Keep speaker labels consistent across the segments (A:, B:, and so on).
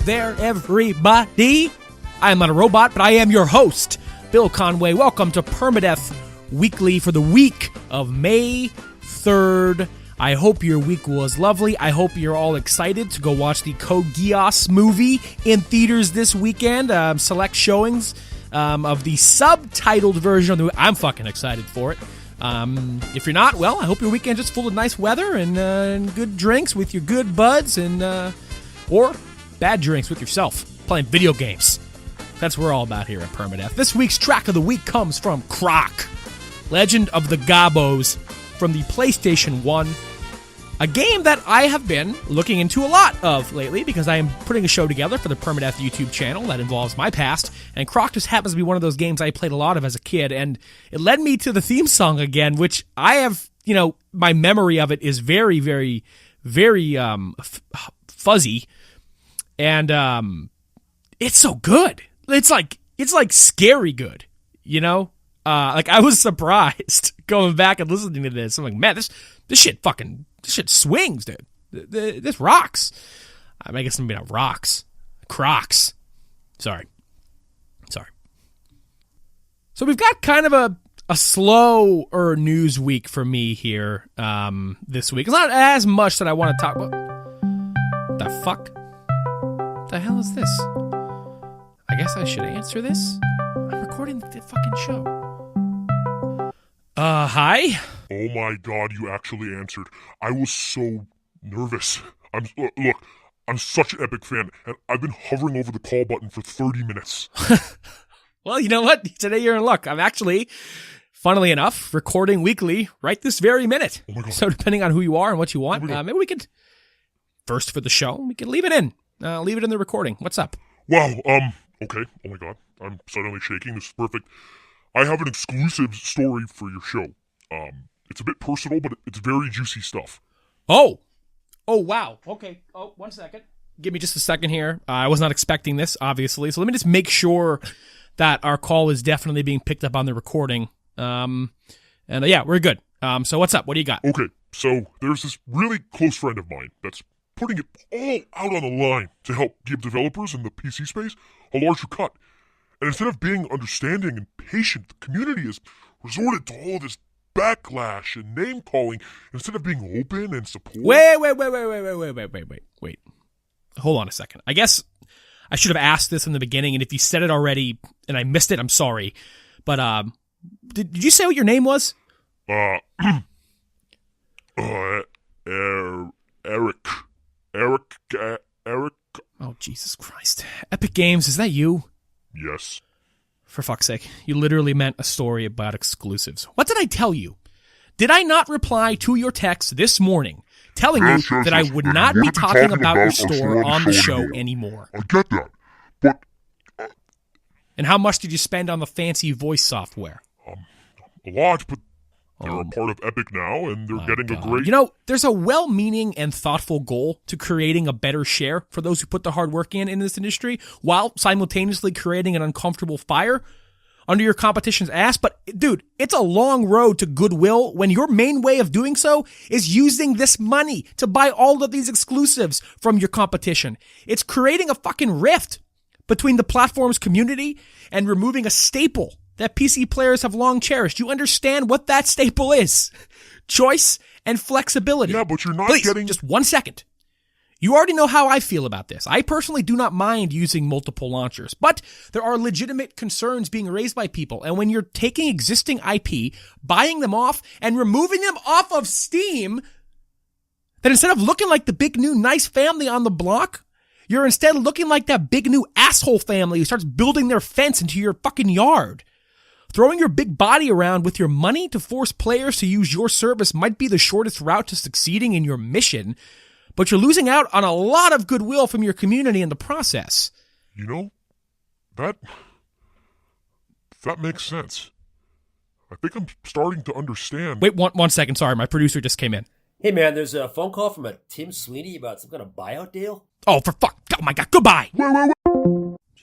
A: there, everybody. I am not a robot, but I am your host, Bill Conway. Welcome to Permadeath Weekly for the week of May 3rd. I hope your week was lovely. I hope you're all excited to go watch the Code Geass movie in theaters this weekend. Select showings of the subtitled version of the movie. I'm fucking excited for it. If you're not, well, I hope your weekend just full of nice weather and good drinks with your good buds and or bad drinks with yourself, playing video games. That's what we're all about here at Permadeath. This week's track of the week comes from Croc, Legend of the Gobos, from the PlayStation 1, a game that I have been looking into a lot of lately because I am putting a show together for the Permadeath YouTube channel that involves my past, and Croc just happens to be one of those games I played a lot of as a kid, and it led me to the theme song again, which I have, my memory of it is very, very, very fuzzy, and it's so good. It's like scary good, I was surprised going back and listening to this. I'm like, man, this shit swings, dude. This rocks. I guess maybe not rocks. Crocs. Sorry. So we've got kind of a slower news week for me here this week. It's not as much that I want to talk about. The fuck? What the hell is this? I guess I should answer this? I'm recording the fucking show. Hi?
B: Oh my god, you actually answered. I was so nervous. Look, I'm such an Epic fan, and I've been hovering over the call button for 30 minutes.
A: Well, you know what? Today you're in luck. I'm actually, funnily enough, recording weekly right this very minute.
B: Oh my god.
A: So depending on who you are and what you want, maybe we could, first for the show, we could leave it in. Leave it in the recording. What's up?
B: Wow, okay. Oh my god. I'm suddenly shaking. This is perfect. I have an exclusive story for your show. It's a bit personal, but it's very juicy stuff.
A: Oh, wow. Okay. Oh, 1 second. Give me just a second here. I was not expecting this, obviously. So let me just make sure that our call is definitely being picked up on the recording. Yeah, we're good. So what's up? What do you got?
B: Okay, so there's this really close friend of mine that's putting it all out on the line to help give developers in the PC space a larger cut. And instead of being understanding and patient, the community has resorted to all this backlash and name-calling instead of being open and supportive.
A: Wait. Hold on a second. I guess I should have asked this in the beginning, and if you said it already and I missed it, I'm sorry. But, did you say what your name was?
B: Eric.
A: Oh, Jesus Christ. Epic Games, is that you?
B: Yes.
A: For fuck's sake, you literally meant a story about exclusives. What did I tell you? Did I not reply to your text this morning telling you that I would not be talking about your store on the show anymore?
B: I get that, but...
A: And how much did you spend on the fancy voice software?
B: A lot, but they're a part of Epic now, and they're getting a great...
A: There's a well-meaning and thoughtful goal to creating a better share for those who put the hard work in this industry, while simultaneously creating an uncomfortable fire under your competition's ass. But, dude, it's a long road to goodwill when your main way of doing so is using this money to buy all of these exclusives from your competition. It's creating a fucking rift between the platform's community and removing a staple that PC players have long cherished. You understand what that staple is. Choice and flexibility.
B: Yeah, but you're not
A: Please,
B: getting...
A: just 1 second. You already know how I feel about this. I personally do not mind using multiple launchers, but there are legitimate concerns being raised by people. And when you're taking existing IP, buying them off, and removing them off of Steam, then instead of looking like the big new nice family on the block, you're instead looking like that big new asshole family who starts building their fence into your fucking yard. Throwing your big body around with your money to force players to use your service might be the shortest route to succeeding in your mission, but you're losing out on a lot of goodwill from your community in the process.
B: That makes sense. I think I'm starting to understand.
A: Wait, one second. Sorry, my producer just came in.
C: Hey, man, there's a phone call from a Tim Sweeney about some kind of buyout deal.
A: Oh, for fuck. Oh, my God. Goodbye.
B: Wait.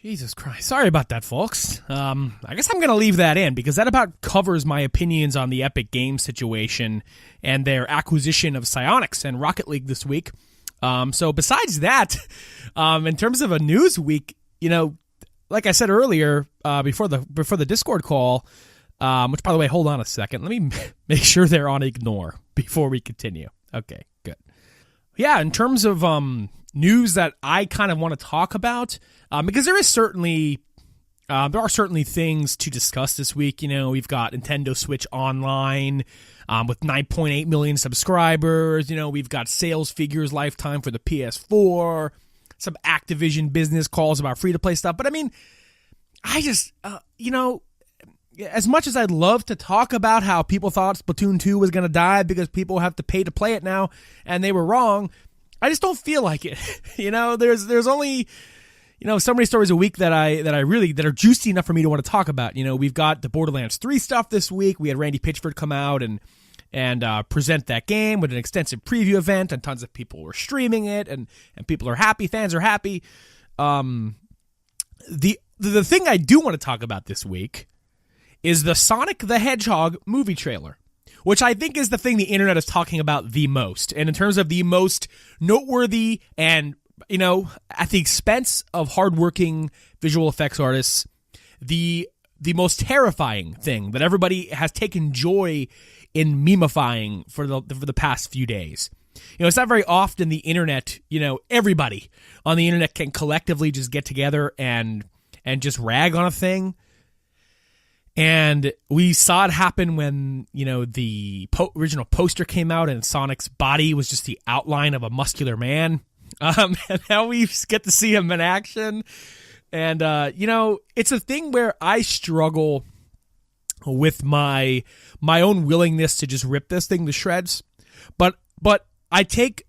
A: Jesus Christ. Sorry about that, folks. I guess I'm going to leave that in because that about covers my opinions on the Epic Games situation and their acquisition of Psyonix and Rocket League this week. So besides that, in terms of a news week, like I said earlier, before the Discord call, which, by the way, hold on a second. Let me make sure they're on ignore before we continue. Okay, good. Yeah, in terms of news that I kind of want to talk about, because there are certainly things to discuss this week. We've got Nintendo Switch Online with 9.8 million subscribers. We've got sales figures lifetime for the PS4, some Activision business calls about free-to-play stuff. But, I mean, I just, as much as I'd love to talk about how people thought Splatoon 2 was going to die because people have to pay to play it now, and they were wrong, I just don't feel like it. There's only, so many stories a week that are juicy enough for me to want to talk about. We've got the Borderlands 3 stuff this week. We had Randy Pitchford come out and present that game with an extensive preview event, and tons of people were streaming it, and people are happy. Fans are happy. The thing I do want to talk about this week is the Sonic the Hedgehog movie trailer, which I think is the thing the internet is talking about the most. And in terms of the most noteworthy and, at the expense of hardworking visual effects artists, the most terrifying thing that everybody has taken joy in memifying for the past few days. It's not very often the internet, everybody on the internet can collectively just get together and just rag on a thing. And we saw it happen when, the original poster came out and Sonic's body was just the outline of a muscular man. And now we get to see him in action. And, it's a thing where I struggle with my own willingness to just rip this thing to shreds. But I take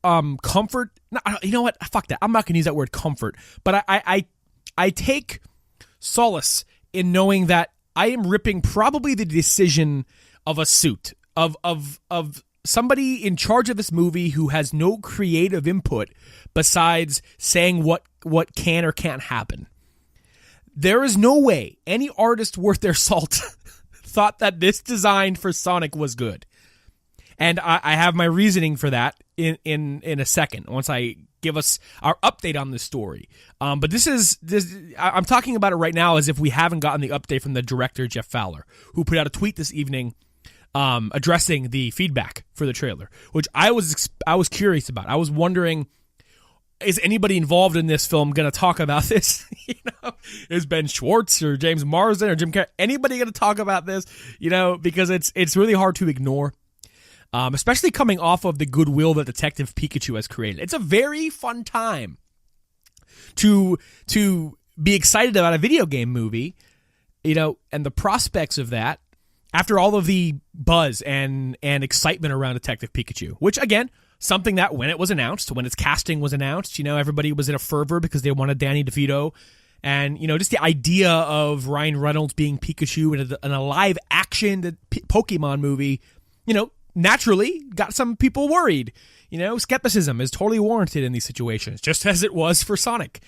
A: comfort. No, you know what? Fuck that. I'm not going to use that word comfort. But I take solace in knowing that I am ripping probably the decision of a suit of somebody in charge of this movie who has no creative input besides saying what can or can't happen. There is no way any artist worth their salt thought that this design for Sonic was good. And I have my reasoning for that in a second, once I give us our update on this story. But I'm talking about it right now as if we haven't gotten the update from the director, Jeff Fowler, who put out a tweet this evening addressing the feedback for the trailer, which I was curious about. I was wondering, is anybody involved in this film going to talk about this? Is Ben Schwartz or James Marsden or Jim Carrey, anybody going to talk about this? Because it's really hard to ignore. Especially coming off of the goodwill that Detective Pikachu has created. It's a very fun time to be excited about a video game movie, and the prospects of that after all of the buzz and excitement around Detective Pikachu, which, again, something that when it was announced, when its casting was announced, everybody was in a fervor because they wanted Danny DeVito. And, just the idea of Ryan Reynolds being Pikachu in a live-action Pokemon movie, naturally got some people worried. Skepticism is totally warranted in these situations, just as it was for Sonic.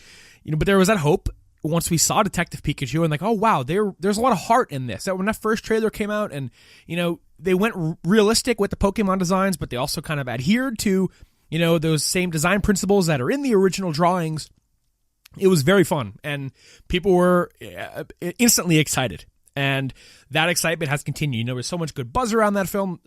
A: But there was that hope once we saw Detective Pikachu and like, oh, wow, there's a lot of heart in this. That when that first trailer came out and, they went realistic with the Pokemon designs, but they also kind of adhered to, those same design principles that are in the original drawings. It was very fun, and people were instantly excited. And that excitement has continued. There was so much good buzz around that film.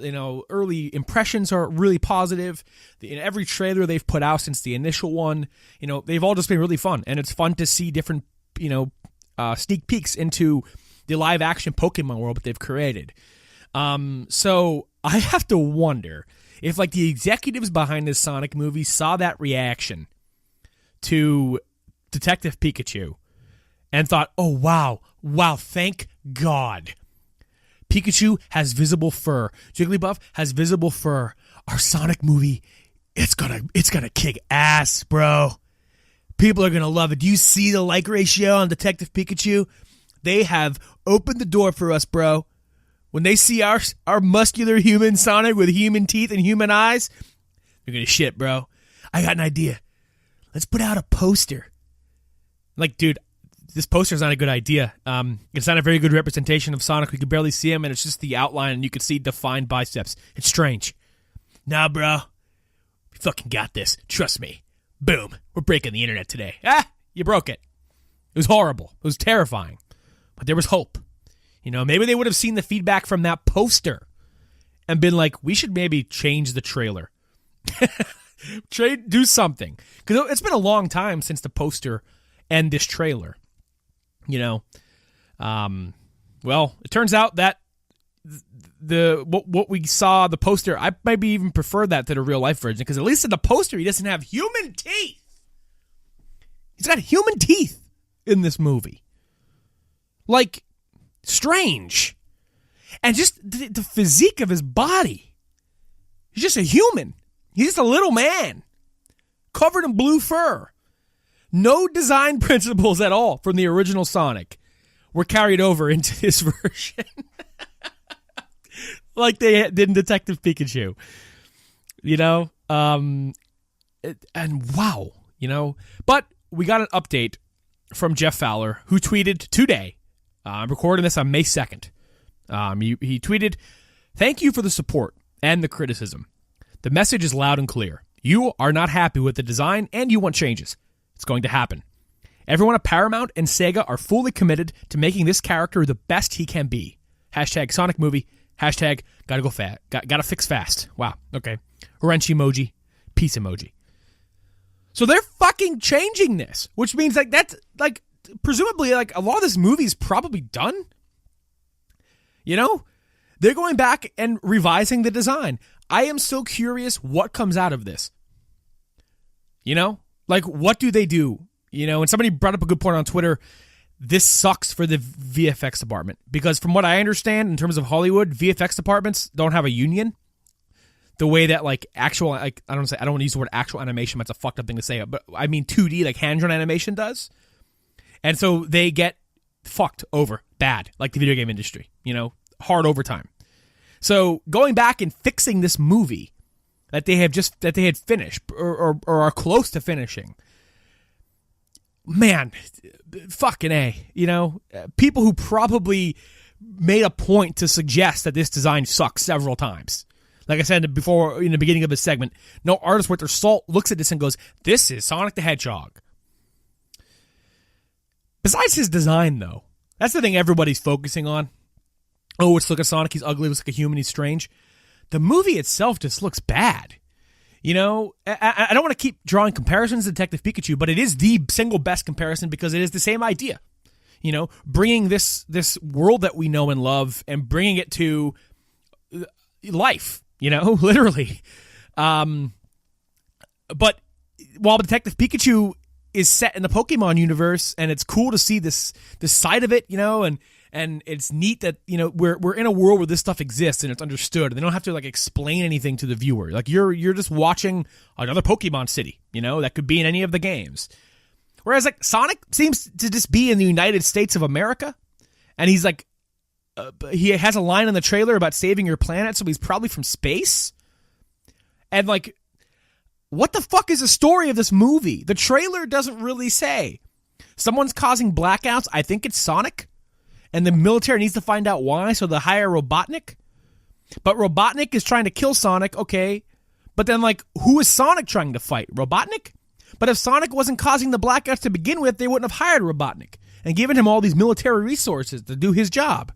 A: Early impressions are really positive. In every trailer they've put out since the initial one, they've all just been really fun. And it's fun to see different, sneak peeks into the live action Pokemon world that they've created. So I have to wonder if the executives behind this Sonic movie saw that reaction to Detective Pikachu and thought, oh, wow, thank God. Pikachu has visible fur. Jigglypuff has visible fur. Our Sonic movie, it's gonna kick ass, bro. People are gonna love it. Do you see the like ratio on Detective Pikachu? They have opened the door for us, bro. When they see our muscular human Sonic with human teeth and human eyes, they're gonna shit, bro. I got an idea. Let's put out a poster. Dude, this poster's not a good idea. It's not a very good representation of Sonic. We could barely see him, and it's just the outline, and you could see defined biceps. It's strange. Nah, bro. fucking got this. Trust me. Boom. We're breaking the internet today. Ah, you broke it. It was horrible. It was terrifying. But there was hope. You know, maybe they would have seen the feedback from that poster and been like, we should maybe change the trailer. Do something. Because it's been a long time since the poster and this trailer. You know, well, it turns out that what we saw, the poster, I maybe even prefer that to the real life version, because at least in the poster he doesn't have human teeth. He's got human teeth in this movie. Like, strange. And just the physique of his body. He's just a human. He's just a little man covered in blue fur. No design principles at all from the original Sonic were carried over into this version. Like they did in Detective Pikachu. You know? And wow. You know? But we got an update from Jeff Fowler, who tweeted today. I'm recording this on May 2nd. He tweeted, "Thank you for the support and the criticism. The message is loud and clear. You are not happy with the design and you want changes. It's going to happen. Everyone at Paramount and Sega are fully committed to making this character the best he can be. Hashtag Sonic movie. Hashtag gotta go fast. Gotta fix fast." Wow. Okay. Wrench emoji. Peace emoji. So they're fucking changing this, which means like that's like presumably like a lot of this movie is probably done. You know? They're going back and revising the design. I am so curious what comes out of this. You know? Like, what do they do? You know, and somebody brought up a good point on Twitter. This sucks for the VFX department. Because from what I understand, in terms of Hollywood, VFX departments don't have a union. The way that, like, actual, like, I don't want to use the word actual animation. That's a fucked up thing to say. But I mean 2D, like hand-drawn animation does. And so they get fucked over bad, like the video game industry. You know, hard overtime. So going back and fixing this movie that they had finished or are close to finishing, man, fucking A. You know, people who probably made a point to suggest that this design sucks several times. Like I said before in the beginning of this segment, no artist worth their salt looks at this and goes, "This is Sonic the Hedgehog." Besides his design, though, that's the thing everybody's focusing on. Oh, let's look at Sonic. He's ugly. Looks like a human. He's strange. The movie itself just looks bad. You know, I don't want to keep drawing comparisons to Detective Pikachu, but it is the single best comparison because it is the same idea. You know, bringing this world that we know and love and bringing it to life, you know, literally. But while Detective Pikachu is set in the Pokemon universe, and it's cool to see this side of it, you know, and it's neat that, you know, we're in a world where this stuff exists and it's understood. And they don't have to like explain anything to the viewer. Like you're just watching another Pokemon city, you know, that could be in any of the games. Whereas like Sonic seems to just be in the United States of America, and he's like he has a line in the trailer about saving your planet, so he's probably from space. And like, what the fuck is the story of this movie? The trailer doesn't really say. Someone's causing blackouts. I think it's Sonic. And the military needs to find out why, so they hire Robotnik. But Robotnik is trying to kill Sonic, okay. But then, like, who is Sonic trying to fight? Robotnik? But if Sonic wasn't causing the blackouts to begin with, they wouldn't have hired Robotnik and given him all these military resources to do his job.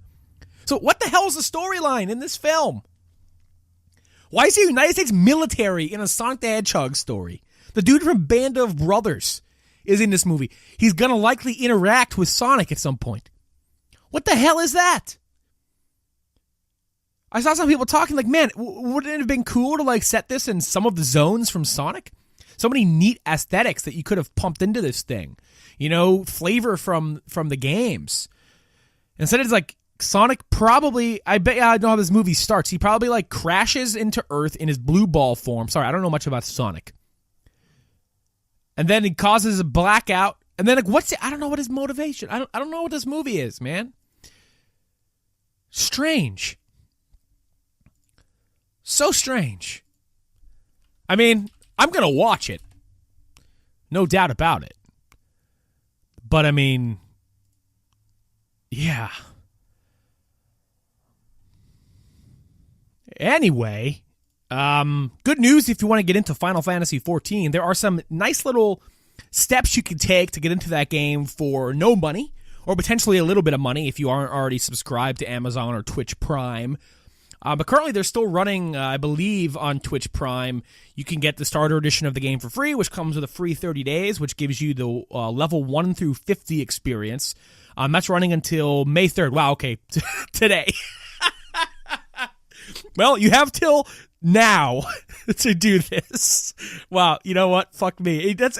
A: So what the hell is the storyline in this film? Why is the United States military in a Sonic the Hedgehog story? The dude from Band of Brothers is in this movie. He's going to likely interact with Sonic at some point. What the hell is that? I saw some people talking like, man, wouldn't it have been cool to like set this in some of the zones from Sonic? So many neat aesthetics that you could have pumped into this thing. You know, flavor from the games. Instead it's like Sonic probably, I bet you I know how this movie starts. He probably like crashes into Earth in his blue ball form. Sorry, I don't know much about Sonic. And then he causes a blackout. And then like, I don't know what his motivation. I don't know what this movie is, man. Strange. So strange. I mean, I'm going to watch it. No doubt about it. But I mean, yeah. Anyway, Good news if you want to get into Final Fantasy XIV. There are some nice little steps you can take to get into that game for no money, or potentially a little bit of money if you aren't already subscribed to Amazon or Twitch Prime. But currently they're still running, I believe, on Twitch Prime. You can get the starter edition of the game for free, which comes with a free 30 days, which gives you the level 1 through 50 experience. That's running until May 3rd. Wow, okay, today. Well, you have till now to do this. Wow, you know what? Fuck me. That's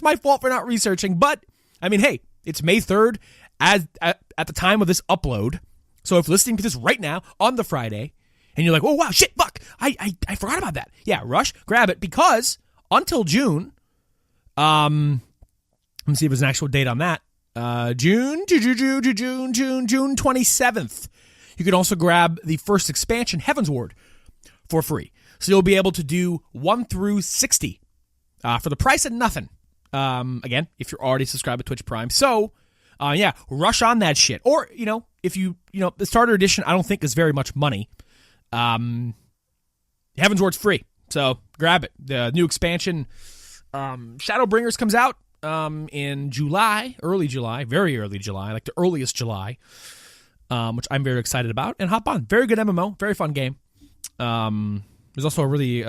A: my fault for not researching. But I mean, hey, it's May 3rd at the time of this upload. So if listening to this right now on the Friday, and you're like, oh wow, shit, fuck, I forgot about that. Yeah, rush, grab it, because until June, let me see if there's an actual date on that. June 27th. You can also grab the first expansion, Heavensward, for free. So you'll be able to do 1 through 60 for the price of nothing. Again, if you're already subscribed to Twitch Prime. So, yeah, rush on that shit. Or, if the starter edition, I don't think is very much money. Heavensward's free. So grab it. The new expansion, Shadowbringers, comes out in July, very early July, like the earliest July. Which I'm very excited about, and hop on. Very good MMO, very fun game. There's also a really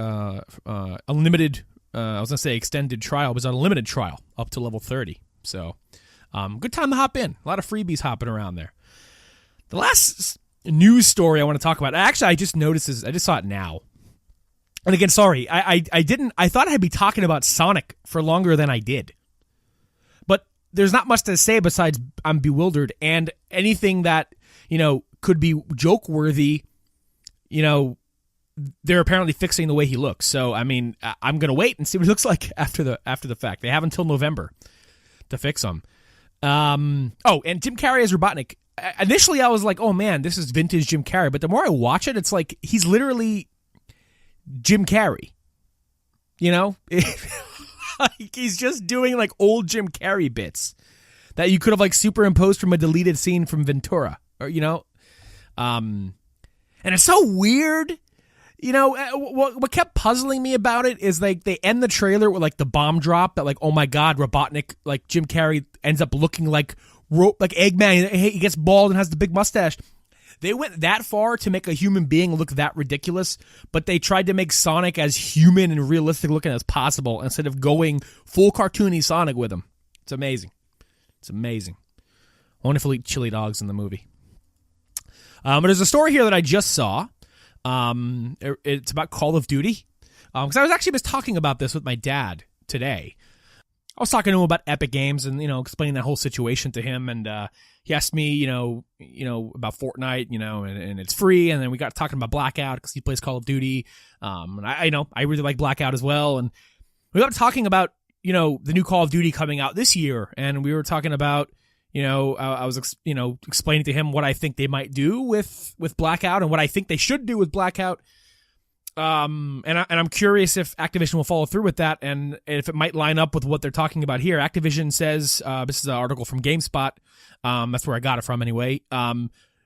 A: unlimited, I was going to say extended trial, but it's an unlimited trial up to level 30. So, good time to hop in. A lot of freebies hopping around there. The last news story I want to talk about, actually, I just noticed this, I just saw it now. And again, sorry, I thought I'd be talking about Sonic for longer than I did. But there's not much to say besides I'm bewildered, and anything that could be joke-worthy, they're apparently fixing the way he looks. So, I mean, I'm going to wait and see what he looks like after the fact. They have until November to fix him. And Jim Carrey as Robotnik. Initially, I was like, oh, man, this is vintage Jim Carrey. But the more I watch it, it's like he's literally Jim Carrey. He's just doing, like, old Jim Carrey bits that you could have, like, superimposed from a deleted scene from Ventura. Or, and it's so weird. What kept puzzling me about it is, like, they end the trailer with, like, the bomb drop that, like, oh my god, Robotnik, like, Jim Carrey ends up looking like Eggman. He gets bald and has the big mustache. They went that far to make a human being look that ridiculous, but they tried to make Sonic as human and realistic looking as possible instead of going full cartoony Sonic with him. It's amazing. It's amazing. I wonder if he'll eat chili dogs in the movie. But there's a story here that I just saw. It's about Call of Duty. Because I was actually talking about this with my dad today. I was talking to him about Epic Games and, explaining that whole situation to him. And he asked me, about Fortnite, and it's free. And then we got talking about Blackout because he plays Call of Duty. And I really like Blackout as well. And we got talking about, the new Call of Duty coming out this year. And we were talking about, I was, explaining to him what I think they might do with Blackout and what I think they should do with Blackout. And I'm curious if Activision will follow through with that and if it might line up with what they're talking about here. Activision says, this is an article from GameSpot. That's where I got it from anyway.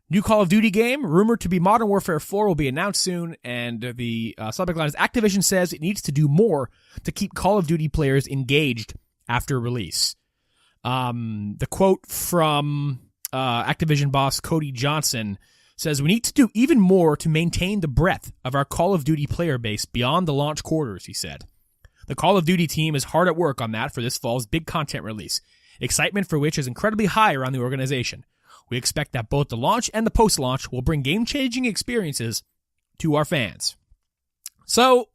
A: New Call of Duty game, rumored to be Modern Warfare 4, will be announced soon. And the subject line is Activision says it needs to do more to keep Call of Duty players engaged after release. The quote from Activision boss Cody Johnson says, we need to do even more to maintain the breadth of our Call of Duty player base beyond the launch quarters, he said. The Call of Duty team is hard at work on that for this fall's big content release, excitement for which is incredibly high around the organization. We expect that both the launch and the post-launch will bring game-changing experiences to our fans. So,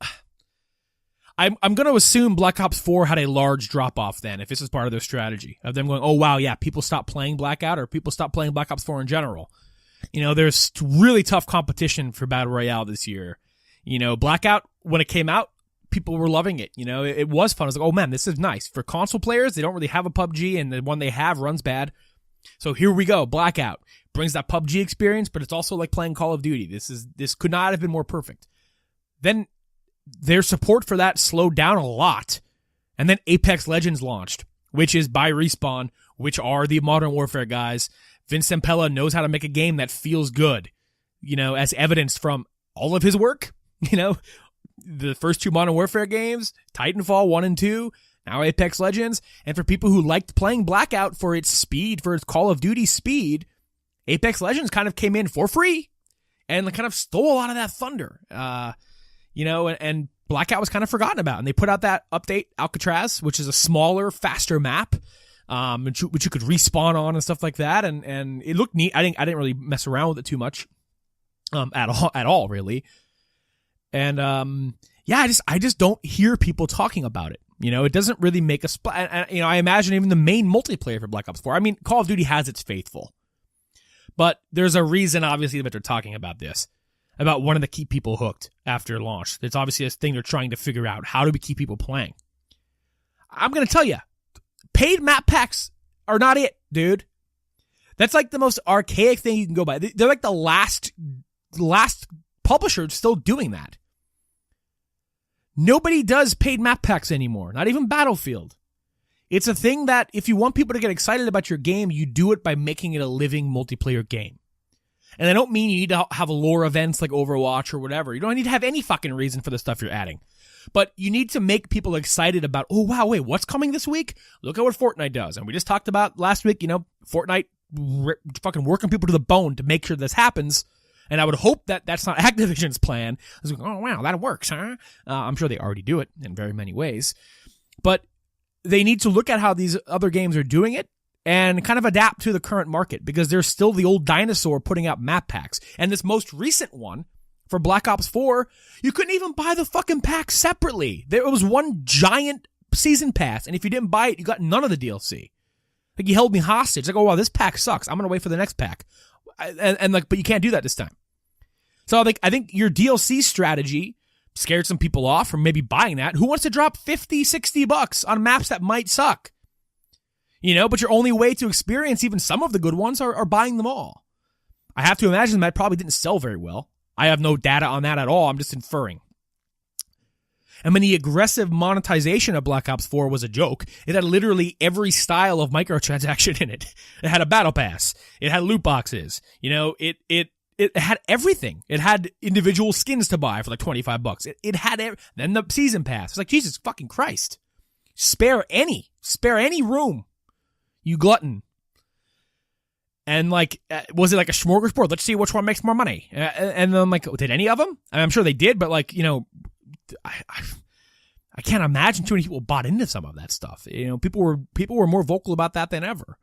A: I'm going to assume Black Ops 4 had a large drop-off then, if this is part of their strategy, of them going, oh wow, yeah, people stop playing Blackout, or people stop playing Black Ops 4 in general. There's really tough competition for Battle Royale this year. Blackout, when it came out, people were loving it. It was fun. I was like, oh man, this is nice. For console players, they don't really have a PUBG, and the one they have runs bad. So here we go. Blackout brings that PUBG experience, but it's also like playing Call of Duty. This could not have been more perfect. Then their support for that slowed down a lot. And then Apex Legends launched, which is by Respawn, which are the Modern Warfare guys. Vince Zampella knows how to make a game that feels good, as evidenced from all of his work. The first 2 Modern Warfare games, Titanfall 1 and 2, now Apex Legends. And for people who liked playing Blackout for its speed, for its Call of Duty speed, Apex Legends kind of came in for free and kind of stole a lot of that thunder. And Blackout was kind of forgotten about. And they put out that update, Alcatraz, which is a smaller, faster map, which you could respawn on and stuff like that. And it looked neat. I didn't really mess around with it too much, at all, really. And I just don't hear people talking about it. It doesn't really make a splash. I imagine even the main multiplayer for Black Ops 4. I mean, Call of Duty has its faithful, but there's a reason, obviously, that they're talking about this, about wanting to keep people hooked after launch. It's obviously a thing they're trying to figure out. How do we keep people playing? I'm going to tell you, paid map packs are not it, dude. That's like the most archaic thing you can go by. They're like the last publisher still doing that. Nobody does paid map packs anymore, not even Battlefield. It's a thing that if you want people to get excited about your game, you do it by making it a living multiplayer game. And I don't mean you need to have lore events like Overwatch or whatever. You don't need to have any fucking reason for the stuff you're adding. But you need to make people excited about, oh, wow, wait, what's coming this week? Look at what Fortnite does. And we just talked about last week, Fortnite fucking working people to the bone to make sure this happens. And I would hope that that's not Activision's plan. I was like, oh, wow, that works, huh? I'm sure they already do it in very many ways. But they need to look at how these other games are doing it and kind of adapt to the current market, because there's still the old dinosaur putting out map packs. And this most recent one for Black Ops 4, you couldn't even buy the fucking pack separately. There was one giant season pass, and if you didn't buy it, you got none of the DLC. Like, you held me hostage. Like, oh, wow, this pack sucks. I'm going to wait for the next pack. But you can't do that this time. So I think your DLC strategy scared some people off from maybe buying that. Who wants to drop $50-$60 on maps that might suck? But your only way to experience even some of the good ones are buying them all. I have to imagine that probably didn't sell very well. I have no data on that at all. I'm just inferring. I mean, the aggressive monetization of Black Ops 4 was a joke. It had literally every style of microtransaction in it. It had a battle pass. It had loot boxes. It had everything. It had individual skins to buy for like $25. It had then the season pass. It's like, Jesus fucking Christ. Spare any room, you glutton. And was it like a smorgasbord? Let's see which one makes more money. And then I'm like, did any of them? I'm sure they did, but I can't imagine too many people bought into some of that stuff. People were more vocal about that than ever.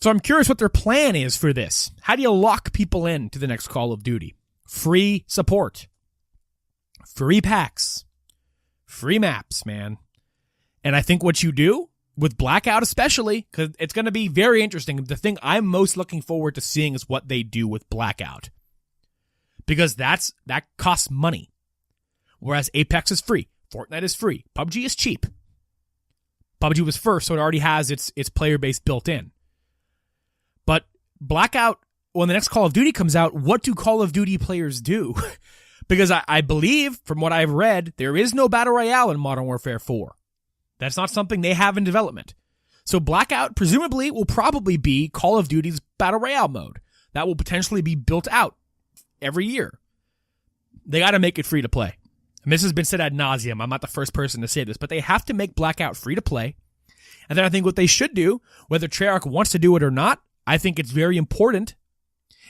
A: So I'm curious what their plan is for this. How do you lock people in to the next Call of Duty? Free support. Free packs. Free maps, man. And I think what you do, with Blackout especially, because it's going to be very interesting. The thing I'm most looking forward to seeing is what they do with Blackout. Because that costs money. Whereas Apex is free. Fortnite is free. PUBG is cheap. PUBG was first, so it already has its player base built in. But Blackout, when the next Call of Duty comes out, what do Call of Duty players do? Because I believe, from what I've read, there is no Battle Royale in Modern Warfare 4. That's not something they have in development. So Blackout, presumably, will probably be Call of Duty's Battle Royale mode. That will potentially be built out every year. They got to make it free to play. And this has been said ad nauseum. I'm not the first person to say this, but they have to make Blackout free to play. And then I think what they should do, whether Treyarch wants to do it or not, I think it's very important,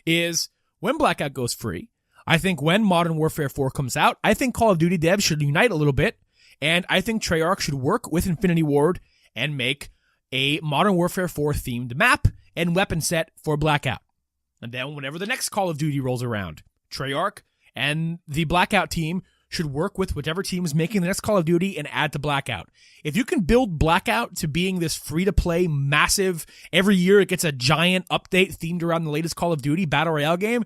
A: is when Blackout goes free, I think when Modern Warfare 4 comes out, I think Call of Duty devs should unite a little bit, and I think Treyarch should work with Infinity Ward and make a Modern Warfare 4 themed map and weapon set for Blackout. And then whenever the next Call of Duty rolls around, Treyarch and the Blackout team should work with whichever team is making the next Call of Duty and add to Blackout. If you can build Blackout to being this free-to-play, massive, every year it gets a giant update themed around the latest Call of Duty Battle Royale game,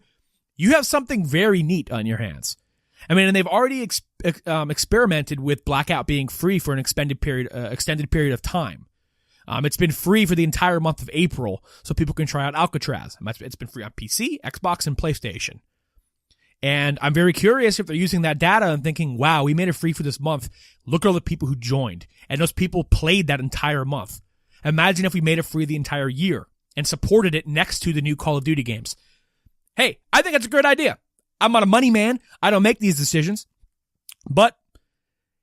A: you have something very neat on your hands. I mean, and they've already experimented with Blackout being free for an extended period of time. It's been free for the entire month of April, so people can try out Alcatraz. It's been free on PC, Xbox, and PlayStation. And I'm very curious if they're using that data and thinking, wow, we made it free for this month. Look at all the people who joined. And those people played that entire month. Imagine if we made it free the entire year and supported it next to the new Call of Duty games. Hey, I think it's a great idea. I'm not a money man. I don't make these decisions. But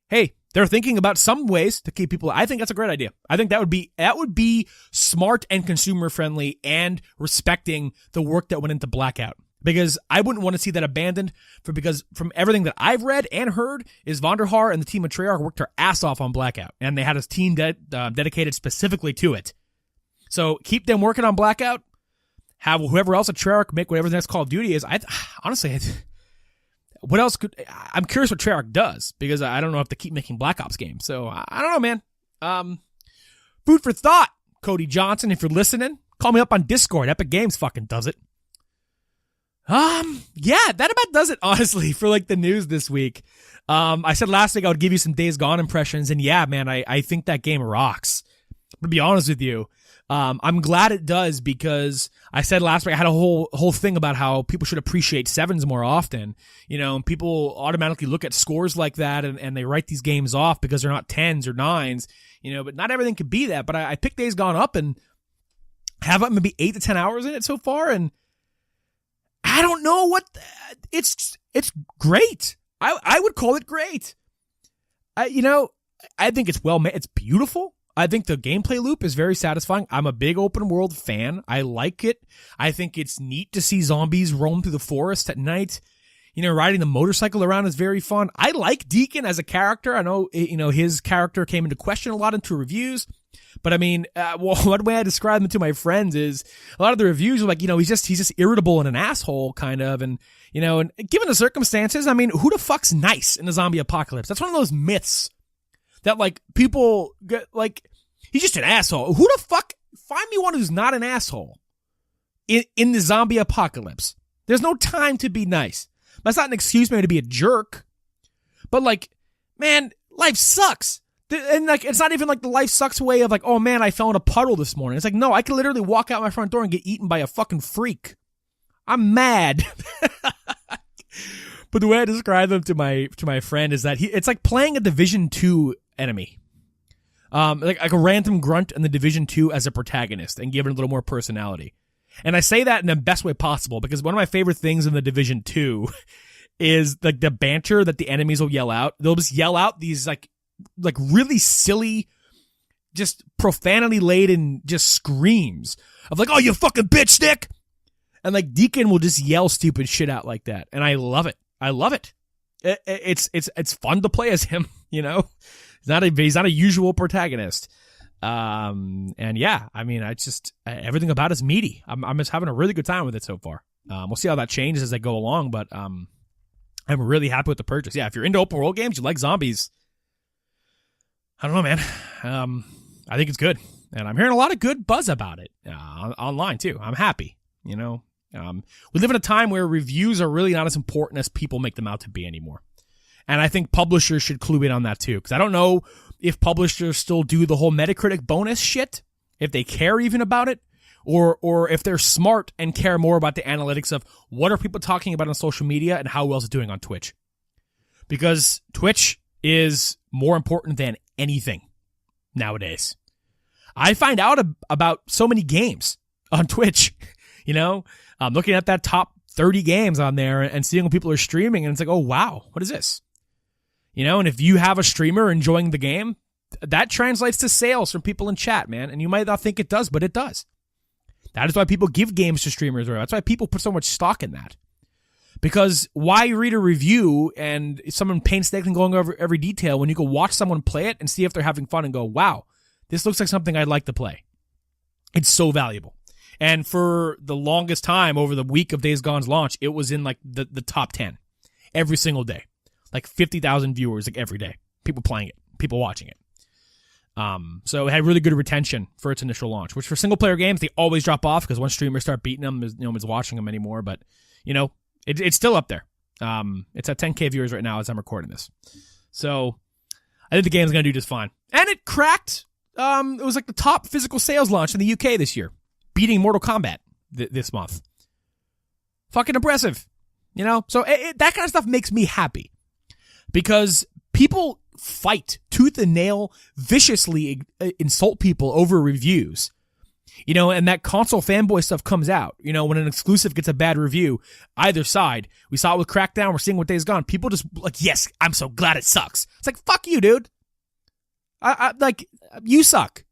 A: hey, they're thinking about some ways to keep people. I think that's a great idea. I think that would be smart and consumer friendly and respecting the work that went into Blackout. Because I wouldn't want to see that abandoned because from everything that I've read and heard is Vonderhaar and the team of Treyarch worked their ass off on Blackout. And they had a team dedicated specifically to it. So keep them working on Blackout. Have whoever else at Treyarch make whatever the next Call of Duty is. What else I'm curious what Treyarch does because I don't know if they keep making Black Ops games. So I don't know, man. Food for thought, Cody Johnson. If you're listening, call me up on Discord. Epic Games fucking does it. Yeah, that about does it, honestly, for like the news this week. I said last week I would give you some Days Gone impressions, and yeah, man, I think that game rocks. To be honest with you, I'm glad it does because I said last week I had a whole thing about how people should appreciate sevens more often. You know, and people automatically look at scores like that and they write these games off because they're not 10s or 9s, you know, but not everything could be that. But I picked Days Gone up and have up maybe 8 to 10 hours in it so far, and I don't know it's great. I would call it great. I think it's well made. It's beautiful. I think the gameplay loop is very satisfying. I'm a big open world fan. I like it. I think it's neat to see zombies roam through the forest at night. You know, riding the motorcycle around is very fun. I like Deacon as a character. I know, his character came into question a lot into reviews. But I mean, one way I describe him to my friends is a lot of the reviews are like, he's just irritable and an asshole kind of. And, and given the circumstances, I mean, who the fuck's nice in the zombie apocalypse? That's one of those myths that like people get like, he's just an asshole. Who the fuck? Find me one who's not an asshole in the zombie apocalypse. There's no time to be nice. That's not an excuse maybe to be a jerk. But like, man, life sucks. And like, it's not even like the life sucks way of like, oh man, I fell in a puddle this morning. It's like, no, I could literally walk out my front door and get eaten by a fucking freak. I'm mad. But the way I describe them to my friend is that it's like playing a Division 2 enemy. Like a random grunt in the Division 2 as a protagonist and give it a little more personality. And I say that in the best way possible because one of my favorite things in the Division 2 is like the banter that the enemies will yell out. They'll just yell out these like really silly, just profanity laden just screams of like, oh, you fucking bitch stick. And like Deacon will just yell stupid shit out like that. And I love it. I love it. It's fun to play as him, He's not a usual protagonist. And yeah, I mean, everything about it's meaty. I'm just having a really good time with it so far. We'll see how that changes as I go along, but I'm really happy with the purchase. Yeah, if you're into open world games, you like zombies, I don't know, man. I think it's good. And I'm hearing a lot of good buzz about it online, too. I'm happy, We live in a time where reviews are really not as important as people make them out to be anymore. And I think publishers should clue in on that, too. Because I don't know if publishers still do the whole Metacritic bonus shit, if they care even about it, or if they're smart and care more about the analytics of what are people talking about on social media and how well is it doing on Twitch. Because Twitch is more important than anything nowadays. I find out about so many games on Twitch, I'm looking at that top 30 games on there and seeing what people are streaming and it's like, oh wow, what is this? And if you have a streamer enjoying the game, that translates to sales from people in chat, man. And you might not think it does, but it does. That is why people give games to streamers. That's why people put so much stock in that. Because why read a review and someone painstakingly going over every detail when you can watch someone play it and see if they're having fun and go, wow, this looks like something I'd like to play. It's so valuable. And for the longest time over the week of Days Gone's launch, it was in like the top 10 every single day. Like 50,000 viewers like every day. People playing it, people watching it. So it had really good retention for its initial launch, which for single player games, they always drop off because once streamers start beating them, no one's watching them anymore. But, it's still up there. It's at 10K viewers right now as I'm recording this. So I think the game's going to do just fine. And it cracked. It was like the top physical sales launch in the UK this year, beating Mortal Kombat this month. Fucking impressive. So that kind of stuff makes me happy because people fight tooth and nail, viciously insult people over reviews. You know, and that console fanboy stuff comes out. You know, when an exclusive gets a bad review, either side. We saw it with Crackdown. We're seeing with Days Gone. People just like, yes, I'm so glad it sucks. It's like, fuck you, dude. Like, you suck.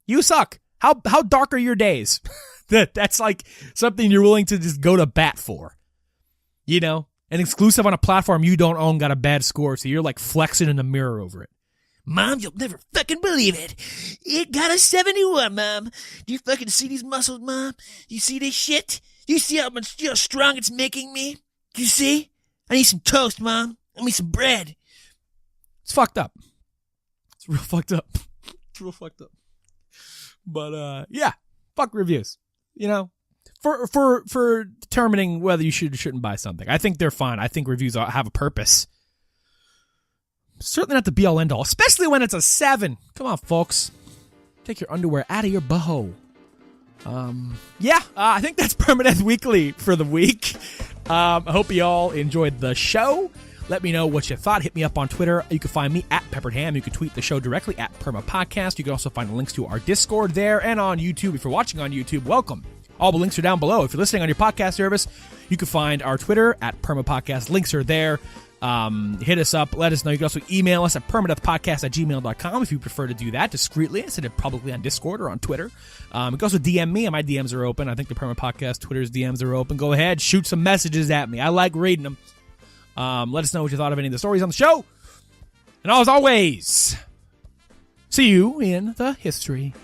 A: You suck. How dark are your days? That's like something you're willing to just go to bat for. You know, an exclusive on a platform you don't own got a bad score, so you're like flexing in the mirror over it. Mom, you'll never fucking believe it. It got a 71, Mom. Do you fucking see these muscles, Mom? You see this shit? You see how strong it's making me? Do you see? I need some toast, Mom. I need some bread. It's fucked up. It's real fucked up. It's real fucked up. But, yeah. Fuck reviews. You know? For determining whether you should or shouldn't buy something. I think they're fine. I think reviews have a purpose. Certainly not the be-all, end-all, especially when it's a 7. Come on, folks. Take your underwear out of your boho. I think that's Permadeath Weekly for the week. I hope you all enjoyed the show. Let me know what you thought. Hit me up on Twitter. You can find me at PepperedHam. You can tweet the show directly at PermaPodcast. You can also find links to our Discord there and on YouTube. If you're watching on YouTube, welcome. All the links are down below. If you're listening on your podcast service, you can find our Twitter at PermaPodcast. Links are there. Hit us up. Let us know. You can also email us at permadeathpodcast@gmail.com if you prefer to do that discreetly instead of publicly on Discord or on Twitter. You can also DM me, and my DMs are open. I think the Perma Podcast Twitter's DMs are open. Go ahead, shoot some messages at me. I like reading them. Let us know what you thought of any of the stories on the show. And as always, see you in the history